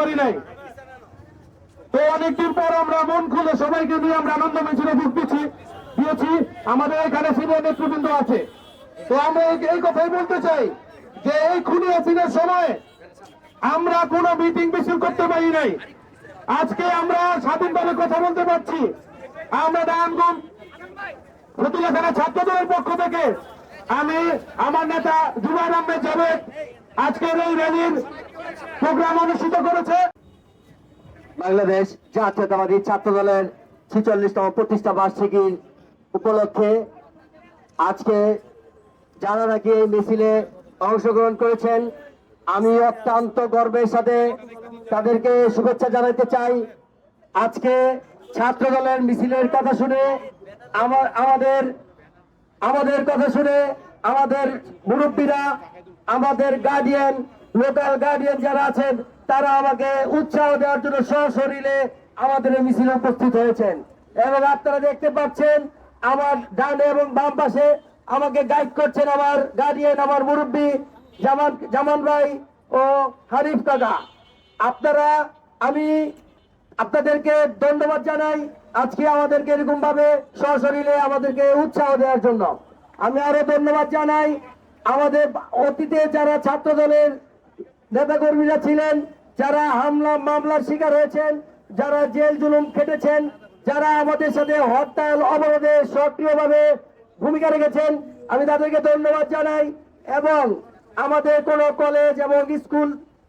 পারি নাই। তো অনেকদিন পর আমরা মন খুলে সবাইকে নিয়ে আমরা আনন্দ মিছিলে যোগ দিয়েছি। আমাদের এখানে সিনিয়র নেতৃবৃন্দ আছে। তো আমরা এই কথাই বলতে চাই যে এই খুনি হাসিনার সময় আমরা কোনো মিটিং মিছিল করতে পারি নাই। আজকে আমরা স্বাধীনভাবে কথা বলতে পারছি। আমরা নারায়ণগঞ্জ ফতুল্লা থানা ছাত্র দলের পক্ষ থেকে আমি আমার নেতা জুবাইর আহমেদ জাভেদ আজকের এই র্যালির প্রোগ্রাম অনুষ্ঠিত করেছে। বাংলাদেশ জাতীয়তাবাদী ছাত্র দলের 46তম প্রতিষ্ঠা বার্ষিকী উপলক্ষে আজকে যারা নাকি এই মিছিলে অংশগ্রহণ করেছেন, আমি অত্যন্ত গর্বের সাথে তাদেরকে শুভেচ্ছা জানাতে চাই। আজকে ছাত্র দলের মিছিলের কথা শুনে আমাদের কথা শুনে আমাদের মুরব্বীরা, আমাদের গার্ডিয়ান, লোকাল গার্ডিয়ান যারা আছেন, তারা আমাকে উৎসাহ দেওয়ার জন্য সশরীরে আমাদের এই মিছিলে উপস্থিত হয়েছেন। এবং আপনারা দেখতে পাচ্ছেন আমার ডানে এবং বাম পাশে আমাকে গাইড করছেন আমার গার্ডিয়ান, আমার মুরব্বী জামান ভাই ও হারিফ কাকা। আমি আপনাদেরকে ধন্যবাদ জানাই আজকে আমাদেরকে এরকম ভাবে সশরীরে আমাদেরকে উৎসাহ দেওয়ার জন্য। আমি আরো ধন্যবাদ জানাই আমাদের অতীতে যারা ছাত্র দলের নেতা কর্মীরা ছিলেন, যারা মামলার শিকার হয়েছেন, যারা জেল জুলুম খেটেছেন, যারা আমাদের সাথে হরতাল অবরোধে সক্রিয়ভাবে ভূমিকা রেখেছেন, আমি তাদেরকে ধন্যবাদ জানাই। এবং আমাদের কোন কলেজ এবং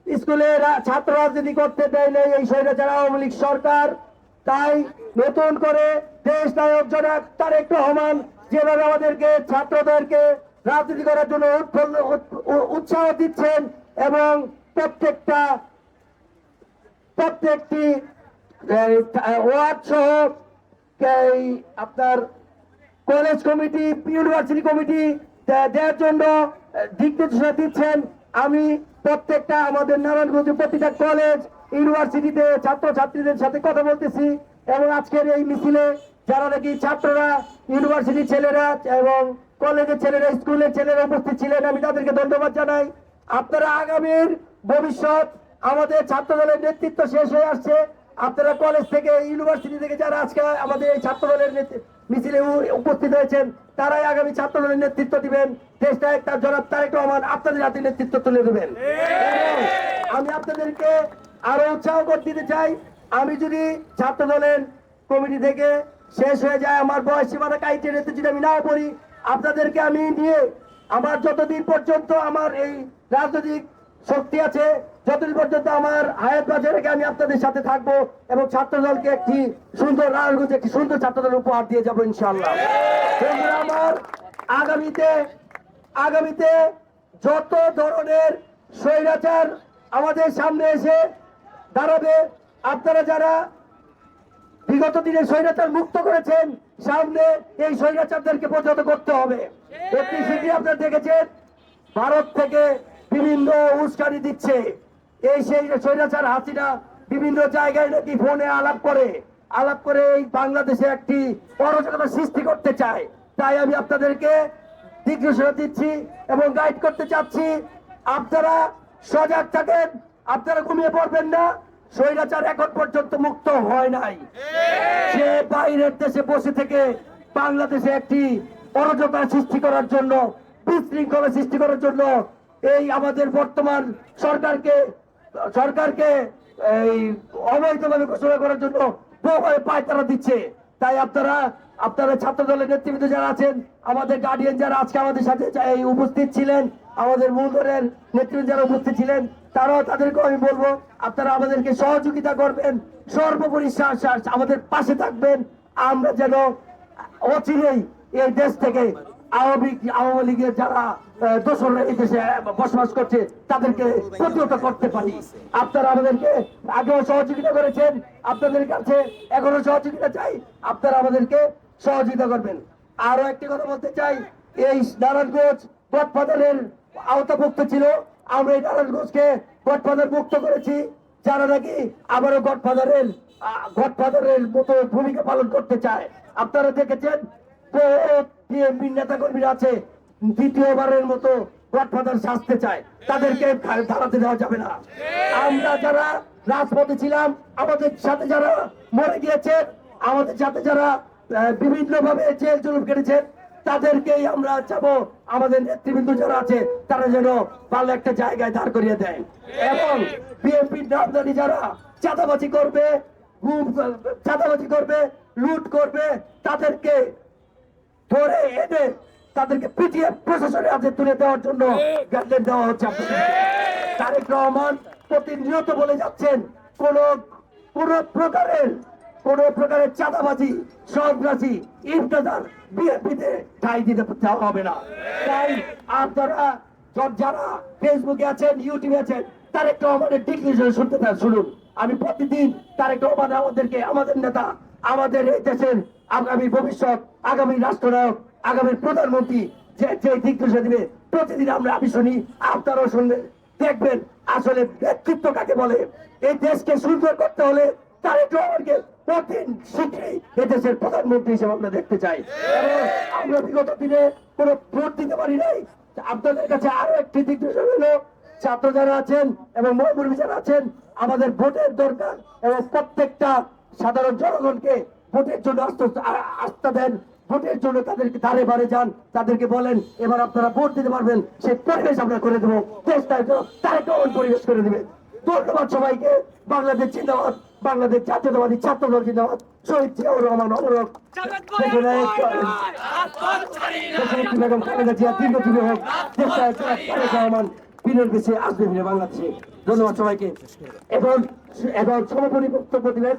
স্কুলে ছাত্র রাজনীতি করতে দেয় নাই এই স্বৈরাচার আওয়ামী লীগ সরকার। তাই নতুন করে দেশ নায়ক জনাব তারেক রহমান যেভাবে আমাদেরকে ছাত্রদেরকে রাজনীতি করার জন্য উৎসাহ দিচ্ছেন এবং প্রত্যেকটি ওয়ার্ড সহ আপনার কলেজ কমিটি, ইউনিভার্সিটি কমিটি দেওয়ার জন্য দিক নির্দেশনা দিচ্ছেন। আমি প্রত্যেকটা আমাদের নারায়ণগঞ্জের প্রতিটা কলেজ ইউনিভার্সিটিতে ছাত্রছাত্রীদের সাথে কথা বলতেছি। এবং আজকের এই মিছিলে যারা নাকি ছাত্ররা, ইউনিভার্সিটির ছেলেরা এবং কলেজের ছেলেরা, স্কুলের ছেলেরা উপস্থিত ছিলেন, আমি তাদেরকে ধন্যবাদ জানাই। আপনারা আগামীর ভবিষ্যৎ, আমাদের ছাত্র দলের নেতৃত্ব শেষ হয়ে আসছে। আপনারা কলেজ থেকে, ইউনিভার্সিটি থেকে যারা আজকে আমাদের এই ছাত্র দলের মিছিলে উপস্থিত হয়েছেন, তারাই আগামী ছাত্র দলের নেতৃত্ব দিবেন। দেশটা একটা জনাব তারেক রহমান আপনাদের হাতে নেতৃত্ব তুলে দেবেন। আমি আপনাদেরকে আরো উৎসাহ করে দিতে চাই, আমি যদি ছাত্র দলের কমিটি থেকে শেষ হয়ে যায়, আমার বয়স সীমানা কাইটে রেতে যদি আমি নাও পড়ি, আপনাদেরকে আমি নিয়ে আমার যতদিন পর্যন্ত আমার এই রাজনৈতিক শক্তি আছে, যতদিন পর্যন্ত আমার হায়াত বাঁচে রেখে আমি আপনাদের সাথে থাকবো এবং ছাত্র দলকে একটি সুন্দর নারায়ণগঞ্জে একটি সুন্দর ছাত্র দল উপহার দিয়ে যাবো ইনশাআল্লাহ। আমার আগামীতে যত ধরনের স্বৈরাচার আমাদের সামনে এসে দাঁড়াবে, আপনারা যারা বিগত দিনে স্বৈরাচার মুক্ত করেছেন, সামনে এই স্বৈরাচারদেরকে প্রতিহত করতে হবে। একটি সিটি আপনারা দেখেছেন, ভারত থেকে বিভিন্ন উস্কানি দিচ্ছে। এই সেই স্বৈরাচার হাসিনা বিভিন্ন জায়গায় নাকি ফোনে আলাপ করে এই বাংলাদেশে একটি অরাজকতা সৃষ্টি করতে চায়। তাই আমি আপনাদেরকে দিক নির্দেশনা দিচ্ছি এবং গাইড করতে চাচ্ছি, আপনারা সজাগ থাকেন, আপনারা ঘুমিয়ে পড়বেন না। স্বৈরাচার এখন পর্যন্ত মুক্ত হয় নাই। সে বাইরের দেশে বসে থেকে বাংলাদেশে একটি অরাজকতা সৃষ্টি করার জন্য, বিশৃঙ্খলা সৃষ্টি করার জন্য এই আমাদের বর্তমান সরকারকে এই অবৈধভাবে ঘোষণা করার জন্য পায়তারা দিচ্ছে। তাই আপনারা ছাত্র দলের নেতৃবৃন্দ যারা আছেন, আমাদের গার্ডিয়ান যারা আজকে আমাদের সাথে উপস্থিত ছিলেন, আমাদের মূল দলের নেতৃবৃন্দ যারা উপস্থিত ছিলেন, তারাও তাদেরকে আমি বলবো আপনারা আমাদেরকে সহযোগিতা করবেন, সর্বোপরি আমাদের পাশে থাকবেন। আমরা যেন অচিরেই এই দেশ থেকে আওয়ামী লীগের যারা দোসররা এই দেশে বসবাস করছে তাদেরকে প্রতিহত করতে পারি। আপনারা আমাদেরকে আগেও সহযোগিতা করেছেন, আপনাদের কাছে এখনো সহযোগিতা চাই, আপনারা আমাদেরকে সহযোগিতা করবেন। আরো একটি কথা বলতে চাই, এই নারায়ণগঞ্জ গডফাদারের আওতাভুক্ত ছিল, আমরা এই নারায়ণগঞ্জকে গডফাদার মুক্ত করেছি। যারা নাকি আবারও গডফাদারের মতো ভূমিকা পালন করতে চায়, আপনারা দেখেছেন বিএনপির নেতা কর্মীরা আছে দ্বিতীয়বারের মতো গডফাদার সাজতে চায় তাদেরকে দাঁড়াতে দেওয়া যাবে না। আমরা যারা রাজপথে ছিলাম, আমাদের সাথে যারা মরে গিয়েছেন, আমাদের সাথে যারা বিভিন্ন ভাবে জেল জুলুম কেটেছেন, তাদেরকেই আমরা চাবো আমাদের নেতৃবৃন্দ যারা আছে তারা যেন ভালো একটা জায়গায় দাঁড় করিয়ে দেয়। এবং বিএনপির নামদারি যারা চাঁদাবাজি করবে, চাঁদাবাজি করবে, লুট করবে, তাদেরকে ধরে এনে তাদেরকে পিটিয়ে প্রশাসনের হাতে তুলে দেওয়ার জন্য গাইডলাইন দেওয়া হচ্ছে আপনাদের। তারেক রহমান প্রতিনিয়ত বলে যাচ্ছেন কোন প্রকারের চাঁদাবাজি, সন্ত্রাসী, ইন্তেজার বিএনপিতে ঠাঁই দিতে দেওয়া হবে না। তাই আপনারা যারা ফেসবুকে আছেন, ইউটিউবে আছেন, তারেক রহমানের ডিক্লারেশন শুনতে শুনুন। আমি প্রতিদিন তারেক রহমান আমাদেরকে, আমাদের নেতা, আমাদের এই দেশের আগামী ভবিষ্যৎ, আগামী রাষ্ট্রনায়ক, আগামী প্রধানমন্ত্রী যে ডিক্লারেশন দিবে প্রতিদিন আমি শুনি, আপনারাও শুনবেন, দেখবেন আসলে নেতৃত্ব কাকে বলে। এই দেশকে সুন্দর করতে হলে তারেক রহমানকে প্রতিদিন শীঘ্রই এদেশের প্রধানমন্ত্রী হিসেবে আমরা দেখতে চাই। এবং আমরা বিগত দিনে কোনো ভোট দিতে পারি নাই। আপনাদের কাছে আরো একটি নির্দেশনা হলো, ছাত্র যারা আছেন এবং মহামুরবী যারা আছেন, আমাদের ভোটের দরকার এবং প্রত্যেকটা সাধারণ জনগণকে ভোটের জন্য আস্থা দেন, ভোটের জন্য তাদেরকে ধারে বারে যান, তাদেরকে বলেন এবার আপনারা ভোট দিতে পারবেন, সেই পরিবেশ আমরা করে দেবো, দেশটা তারেক রহমান পরিবেশ করে দেবে। ধন্যবাদ সবাইকে। বাংলাদেশ জিন্দাবাদ, বাংলাদেশ জাতীয়তাবাদী ছাত্র দল জিন্দাবাদ, শহীদ জিয়াউর রহমান অমরক, বেগম খালেদা জিয়া দীর্ঘজীবী হোক, দেশটা তারেক রহমান ফিরে বেশি আসবে ফিরে বাংলাদেশে। ধন্যবাদ সবাইকে। এবং সমাপনী বক্তব্য দিলেন